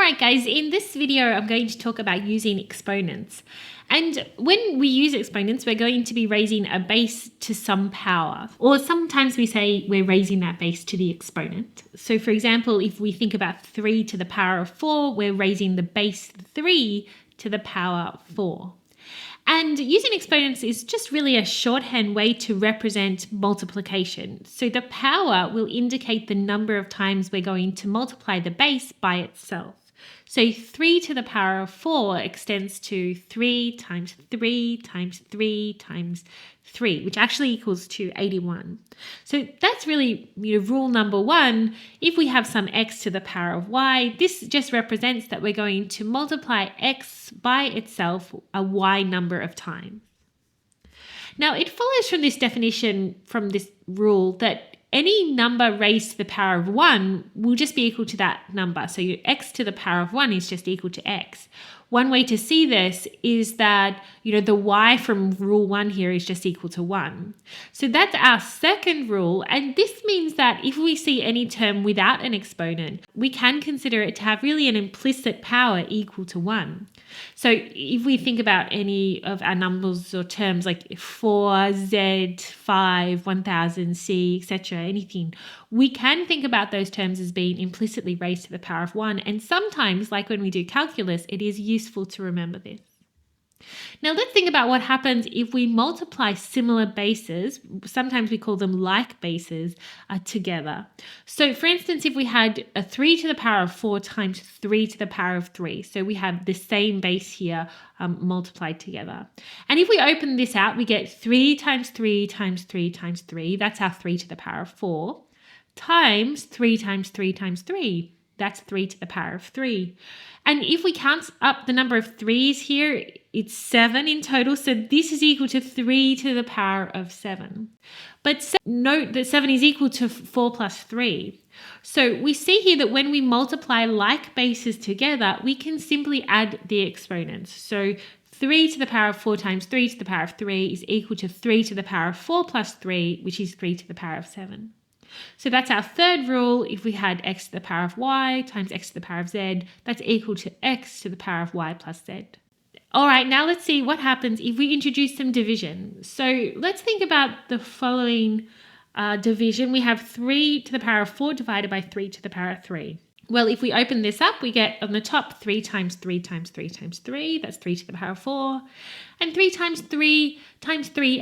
Alright guys, in this video I'm going to talk about using exponents. And when we use exponents, we're going to be raising a base to some power. Or sometimes we say we're raising that base to the exponent. So for example, if we think about 3 to the power of 4, we're raising the base 3 to the power 4. And using exponents is just really a shorthand way to represent multiplication. So the power will indicate the number of times we're going to multiply the base by itself. So 3 to the power of 4 extends to 3 times 3 times 3 times 3, which actually equals to 81. So that's really rule number one. If we have some x to the power of y, this just represents that we're going to multiply x by itself a y number of times. Now it follows from this definition, from this rule, that any number raised to the power of 1 will just be equal to that number. So your x to the power of 1 is just equal to x. One way to see this is that, the y from rule 1 here is just equal to 1. So that's our second rule. And this means that if we see any term without an exponent, we can consider it to have really an implicit power equal to 1. So if we think about any of our numbers or terms like 4, z, 5, 1000, c, etc., anything, we can think about those terms as being implicitly raised to the power of 1. And sometimes, like when we do calculus, it is useful to remember this. Now let's think about what happens if we multiply similar bases, sometimes we call them like bases, together. So for instance, if we had a 3 to the power of 4 times 3 to the power of 3, so we have the same base here multiplied together. And if we open this out, we get 3 times 3 times 3 times 3, that's our 3 to the power of 4, times 3 times 3 times 3. That's 3 to the power of 3. And if we count up the number of 3's here, it's 7 in total. So this is equal to 3 to the power of 7. But note that 7 is equal to 4 plus 3. So we see here that when we multiply like bases together, we can simply add the exponents. So 3 to the power of 4 times 3 to the power of 3 is equal to 3 to the power of 4 plus 3, which is 3 to the power of 7. So that's our third rule. If we had x to the power of y times x to the power of z, that's equal to x to the power of y plus z. All right, now let's see what happens if we introduce some division. So let's think about the following division. We have 3 to the power of 4 divided by 3 to the power of 3. Well, if we open this up, we get on the top 3 times 3 times 3 times 3. That's 3 to the power of 4. And 3 times 3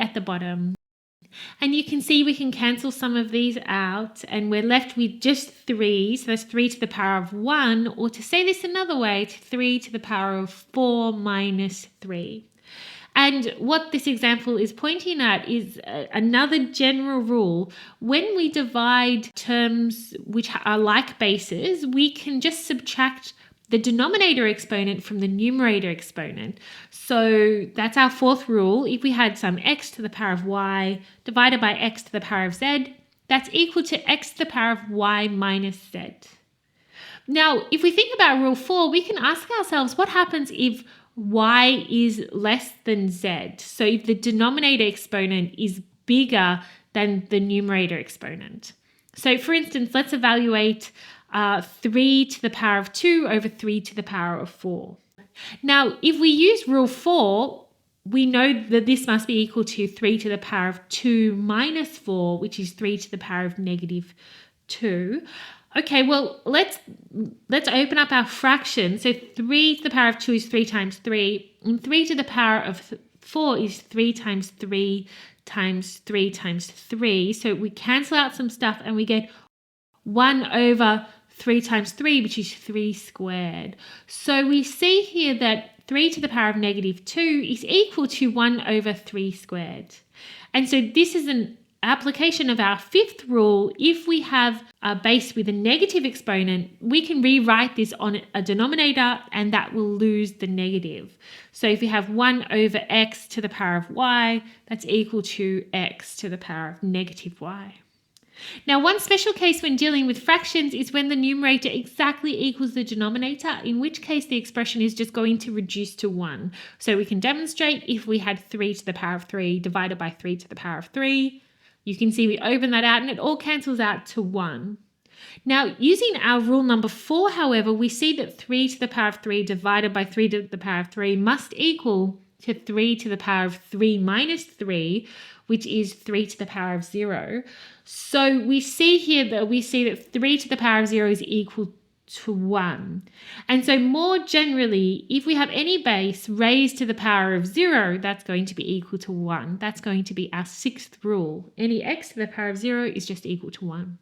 at the bottom. And you can see we can cancel some of these out and we're left with just 3. So that's 3 to the power of 1, or to say this another way, it's 3 to the power of 4 minus 3. And what this example is pointing at is another general rule. When we divide terms which are like bases, we can just subtract the denominator exponent from the numerator exponent. So that's our fourth rule. If we had some x to the power of y divided by x to the power of z, that's equal to x to the power of y minus z. Now, if we think about rule 4, we can ask ourselves what happens if y is less than z. So if the denominator exponent is bigger than the numerator exponent. So for instance, let's evaluate 3 to the power of 2 over 3 to the power of 4. Now, if we use rule 4, we know that this must be equal to 3 to the power of 2 minus 4, which is 3 to the power of negative 2. Okay, well, let's open up our fraction. So 3 to the power of 2 is 3 times 3, and 3 to the power of 4 is 3 times 3 times 3 times 3. So we cancel out some stuff and we get 1 over 3 times 3, which is 3 squared. So we see here that 3 to the power of negative 2 is equal to 1 over 3 squared. And so this is an application of our fifth rule. If we have a base with a negative exponent, we can rewrite this on a denominator and that will lose the negative. So if we have 1 over x to the power of y, that's equal to x to the power of negative y. Now, one special case when dealing with fractions is when the numerator exactly equals the denominator, in which case the expression is just going to reduce to 1. So we can demonstrate if we had 3 to the power of 3 divided by 3 to the power of 3. You can see we open that out and it all cancels out to 1. Now, using our rule number 4, however, we see that 3 to the power of 3 divided by 3 to the power of 3 must equal to 3 to the power of 3 minus 3, which is 3 to the power of 0. So we see here that 3 to the power of 0 is equal to 1. And so more generally, if we have any base raised to the power of 0, that's going to be equal to 1. That's going to be our 6th rule. Any x to the power of 0 is just equal to 1.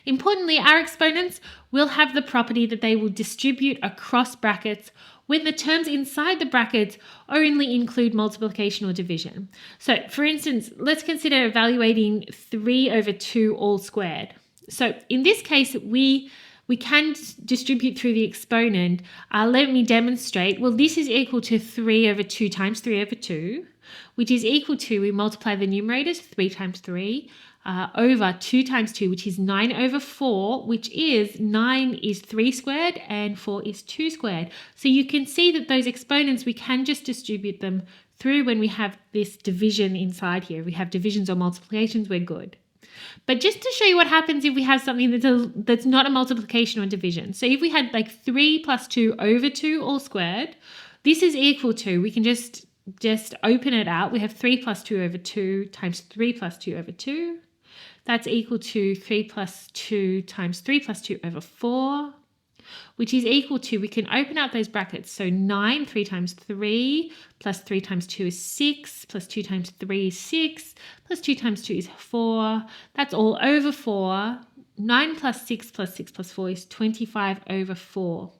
Importantly, our exponents will have the property that they will distribute across brackets when the terms inside the brackets only include multiplication or division. So, for instance, let's consider evaluating 3 over 2 all squared. So, in this case, we can distribute through the exponent. Let me demonstrate. Well, this is equal to 3 over 2 times 3 over 2, which is equal to, we multiply the numerators, 3 times 3, over 2 times 2, which is 9 over 4, which is 9 is 3 squared and 4 is 2 squared. So you can see that those exponents, we can just distribute them through when we have this division inside here. If we have divisions or multiplications, we're good. But just to show you what happens if we have something that's not a multiplication or division. So if we had like 3 plus 2 over 2 all squared, this is equal to, we can just open it out. We have 3 plus 2 over 2 times 3 plus 2 over 2. That's equal to 3 plus 2 times 3 plus 2 over 4, which is equal to, we can open out those brackets. So 9, 3 times 3, plus 3 times 2 is 6, plus 2 times 3 is 6, plus 2 times 2 is 4. That's all over 4. 9 plus 6 plus 6 plus 4 is 25 over 4.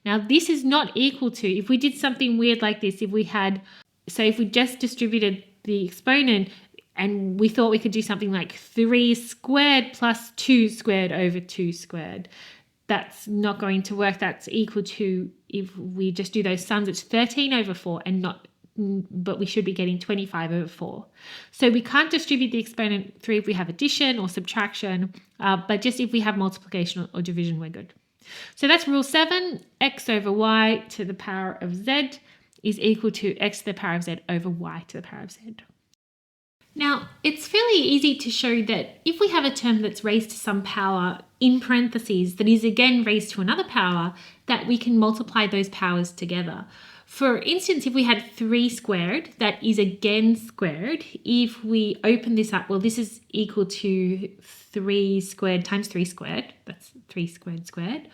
Now, this is not equal to, if we did something weird like this, if we just distributed the exponent, and we thought we could do something like 3 squared plus 2 squared over 2 squared. That's not going to work. That's equal to, if we just do those sums, it's 13 over 4 but we should be getting 25 over 4. So we can't distribute the exponent through if we have addition or subtraction, but just if we have multiplication or division, we're good. So that's rule 7, x over y to the power of z is equal to x to the power of z over y to the power of z. Now, it's fairly easy to show that if we have a term that's raised to some power in parentheses that is again raised to another power, that we can multiply those powers together. For instance, if we had 3 squared, that is again squared. If we open this up, well, this is equal to 3 squared times 3 squared. That's 3 squared squared.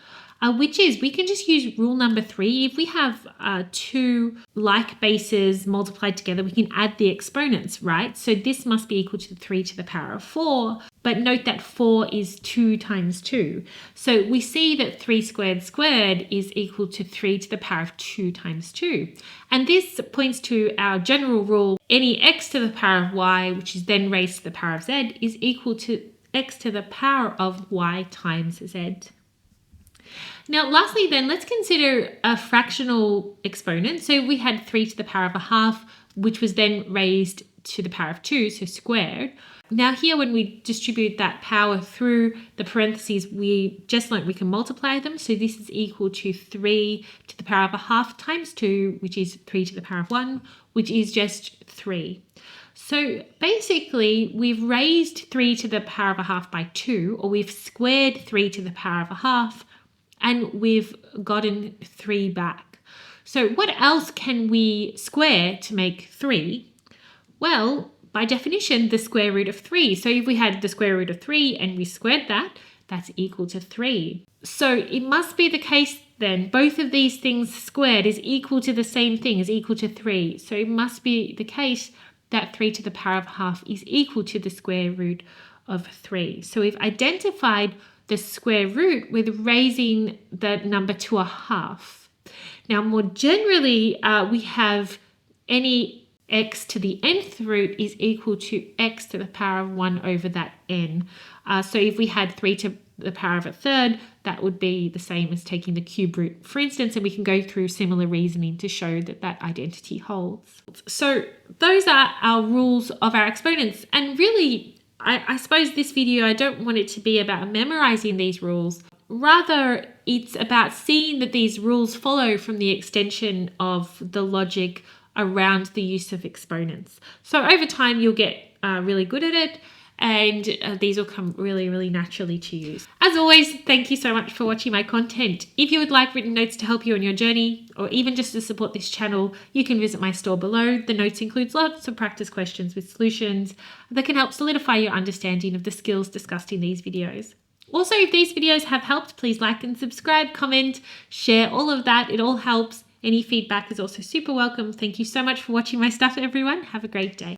Which is, we can just use rule number 3. If we have 2 like bases multiplied together, we can add the exponents, right? So this must be equal to 3 to the power of 4. But note that 4 is 2 times 2. So we see that 3 squared squared is equal to 3 to the power of 2 times 2. And this points to our general rule, any x to the power of y, which is then raised to the power of z, is equal to x to the power of y times z. Now, lastly then, let's consider a fractional exponent. So we had 3 to the power of a half, which was then raised to the power of 2, so squared. Now here, when we distribute that power through the parentheses, we just learned we can multiply them. So this is equal to 3 to the power of a half times 2, which is 3 to the power of 1, which is just 3. So basically, we've raised 3 to the power of a half by 2, or we've squared 3 to the power of a half, and we've gotten 3 back. So what else can we square to make 3? Well, by definition, the square root of 3. So if we had the square root of 3 and we squared that, that's equal to 3. So it must be the case then, both of these things squared is equal to the same thing, is equal to 3. So it must be the case that 3 to the power of half is equal to the square root of 3. So we've identified the square root with raising the number to a half. Now, more generally, we have any x to the nth root is equal to x to the power of 1 over that n. So if we had 3 to the power of a third, that would be the same as taking the cube root, for instance, and we can go through similar reasoning to show that that identity holds. So those are our rules of our exponents. And really, I suppose this video, I don't want it to be about memorizing these rules. Rather, it's about seeing that these rules follow from the extension of the logic around the use of exponents. So over time, you'll get really good at it. and these will come really, really naturally to use. As always, thank you so much for watching my content. If you would like written notes to help you on your journey, or even just to support this channel, you can visit my store below. The notes includes lots of practice questions with solutions that can help solidify your understanding of the skills discussed in these videos. Also, if these videos have helped, please like and subscribe, comment, share, all of that. It all helps. Any feedback is also super welcome. Thank you so much for watching my stuff, everyone. Have a great day.